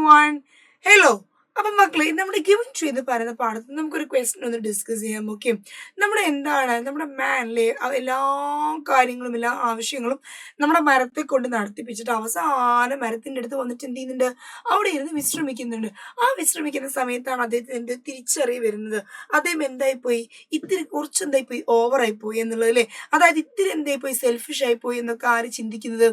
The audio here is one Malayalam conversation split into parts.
everyone. Hello. അപ്പം മക്കളെ നമ്മുടെ ഗിവൻ ട്രീ എന്ന് പറയുന്ന പാഠത്തിൽ നമുക്കൊരു ക്വസ്റ്റ്യൻ ഒന്ന് ഡിസ്കസ് ചെയ്യാം. ഓക്കെ, നമ്മുടെ മാനിലെ എല്ലാ കാര്യങ്ങളും എല്ലാ ആവശ്യങ്ങളും നമ്മുടെ മരത്തെ കൊണ്ട് നടത്തിപ്പിച്ചിട്ട് അവസാനം മരത്തിൻ്റെ അടുത്ത് വന്നിട്ട് എന്ത് ചെയ്യുന്നുണ്ട്, അവിടെ ഇരുന്ന് വിശ്രമിക്കുന്നുണ്ട്. ആ വിശ്രമിക്കുന്ന സമയത്താണ് അദ്ദേഹത്തിൻ്റെ തിരിച്ചറിവ് വരുന്നത്. അദ്ദേഹം എന്തായിപ്പോയി, ഇത്തിരി കുറച്ച് എന്തായിപ്പോയി, ഓവറായിപ്പോയി എന്നുള്ളത് അല്ലേ. അതായത് ഇത്തിരി എന്തായിപ്പോയി, സെൽഫിഷ് ആയിപ്പോയി എന്നൊക്കെ ആര് ചിന്തിക്കുന്നത്,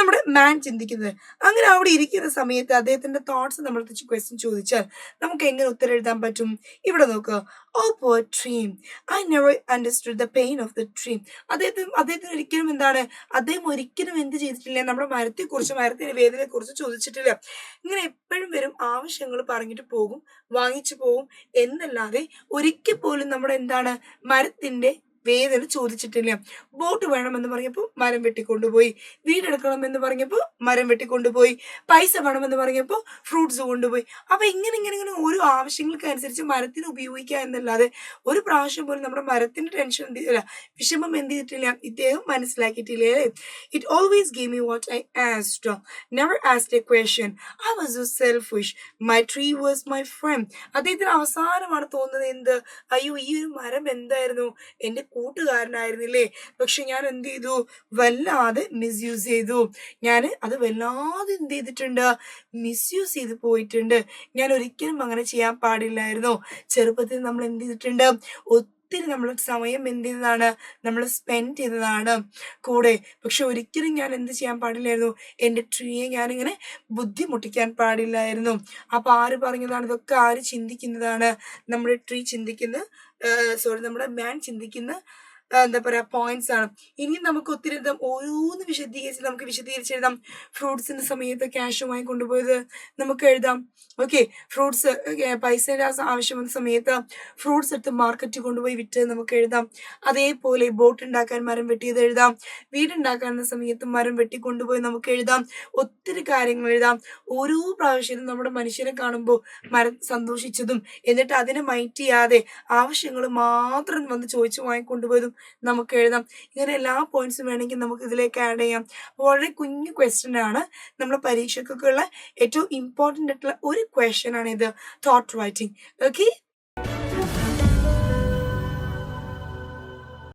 നമ്മുടെ മാൻ ചിന്തിക്കുന്നത്. അങ്ങനെ അവിടെ ഇരിക്കുന്ന സമയത്ത് അദ്ദേഹത്തിൻ്റെ തോട്ട്സ് നമ്മൾ ക്വസ്റ്റ്യൻ ചോദിച്ചാൽ നമുക്ക് എങ്ങനെ ഉത്തരം എഴുതാൻ പറ്റും? ഇവിടെ നോക്കുക. ഓ poor tree, I never understood the pain of the tree. അദ്ദേഹത്തിന് ഒരിക്കലും അദ്ദേഹം ഒരിക്കലും എന്ത് ചെയ്തിട്ടില്ല, നമ്മുടെ മരത്തെക്കുറിച്ച് മരത്തിന്റെ വേദനയെക്കുറിച്ച് ചോദിച്ചിട്ടില്ല. ഇങ്ങനെ എപ്പോഴും വരും, ആവശ്യങ്ങൾ പറഞ്ഞിട്ട് പോകും, വാങ്ങിച്ചു പോകും എന്നല്ലാതെ ഒരിക്കൽ പോലും നമ്മുടെ മരത്തിന്റെ വേദന ചോദിച്ചിട്ടില്ല. ബോട്ട് വേണമെന്ന് പറഞ്ഞപ്പോൾ മരം വെട്ടിക്കൊണ്ടുപോയി, വീടെടുക്കണമെന്ന് പറഞ്ഞപ്പോൾ മരം വെട്ടിക്കൊണ്ടുപോയി, പൈസ വേണമെന്ന് പറഞ്ഞപ്പോൾ ഫ്രൂട്ട്സ് കൊണ്ടുപോയി. അപ്പൊ ഇങ്ങനെ ഓരോ ആവശ്യങ്ങൾക്ക് അനുസരിച്ച് മരത്തിന് ഉപയോഗിക്കുക എന്നല്ലാതെ ഒരു പ്രാവശ്യം പോലും നമ്മുടെ മരത്തിന്റെ ടെൻഷൻ വിഷമം എന്ത് ചെയ്തിട്ടില്ല, ഇദ്ദേഹം മനസ്സിലാക്കിയിട്ടില്ലേ. It always gave me what I asked, never asked a question, I was so selfish, my tree was my friend. അദ്ദേഹത്തിന് അവസാനമാണ് തോന്നുന്നത് എന്ത്, അയ്യോ ഈ ഒരു മരം എന്തായിരുന്നു, എൻ്റെ കൂട്ടുകാരനായിരുന്നില്ലേ. പക്ഷെ ഞാൻ എന്ത് ചെയ്തു, വല്ലാതെ മിസ്യൂസ് ചെയ്തു. ഞാൻ അത് വല്ലാതെ എന്ത് ചെയ്തിട്ടുണ്ട്, മിസ്യൂസ് ചെയ്ത് പോയിട്ടുണ്ട്. ഞാൻ ഒരിക്കലും അങ്ങനെ ചെയ്യാൻ പാടില്ലായിരുന്നു. ചെറുപ്പത്തിൽ നമ്മൾ എന്ത് ചെയ്തിട്ടുണ്ട്, ഒത്തിരി നമ്മൾ സമയം എന്ത് ചെയ്തതാണ്, നമ്മൾ സ്പെൻഡ് ചെയ്തതാണ് കൂടെ. പക്ഷെ ഒരിക്കലും ഞാൻ എന്ത് ചെയ്യാൻ പാടില്ലായിരുന്നു, എൻ്റെ ട്രീയെ ഞാനിങ്ങനെ ബുദ്ധിമുട്ടിക്കാൻ പാടില്ലായിരുന്നു. അപ്പൊ ആര് പറഞ്ഞതാണ് ഇതൊക്കെ, ആര് ചിന്തിക്കുന്നതാണ്, നമ്മുടെ ട്രീ ചിന്തിക്കുന്ന നമ്മുടെ മാൻ ചിന്തിക്കുന്ന എന്താ പറയാ പോയിന്റ്സ് ആണ്. ഇനി നമുക്ക് ഒത്തിരി ഓരോന്ന് വിശദീകരിച്ചെഴുതാം. ഫ്രൂട്ട്സിന്റെ സമയത്ത് ക്യാഷുമായി കൊണ്ടുപോയത് നമുക്ക് എഴുതാം. ഓക്കെ, ഫ്രൂട്ട്സ് പൈസയുടെ ആവശ്യം വന്ന സമയത്ത് ഫ്രൂട്ട്സ് എടുത്ത് മാർക്കറ്റിൽ കൊണ്ടുപോയി വിറ്റ് നമുക്ക് എഴുതാം. അതേപോലെ ബോട്ട് ഉണ്ടാക്കാൻ മരം വെട്ടിയത് എഴുതാം. വീടുണ്ടാക്കാനുള്ള സമയത്ത് മരം വെട്ടിക്കൊണ്ടുപോയി നമുക്ക് എഴുതാം. ഒത്തിരി കാര്യങ്ങൾ എഴുതാം. ഓരോ പ്രാവശ്യവും നമ്മുടെ മനുഷ്യനെ കാണുമ്പോൾ മരം സന്തോഷിച്ചതും എന്നിട്ട് അതിനെ മൈൻഡ് ചെയ്യാതെ ആവശ്യങ്ങൾ മാത്രം വന്ന് ചോദിച്ചു വാങ്ങിക്കൊണ്ടുപോയതും നമുക്ക് എഴുതാം. ഇങ്ങനെ എല്ലാ പോയിന്റ്സും വേണമെങ്കിൽ നമുക്ക് ഇതിലേക്ക് ആഡ് ചെയ്യാം. വളരെ കുഞ്ഞു ക്വസ്റ്റ്യൻ ആണ്, നമ്മുടെ പരീക്ഷയ്ക്കൊക്കെ ഉള്ള ഏറ്റവും ഇമ്പോർട്ടൻ്റ് ആയിട്ടുള്ള ഒരു ക്വസ്റ്റ്യൻ ആണ് ഇത്, തോട്ട് റൈറ്റിംഗ്. ഓക്കെ.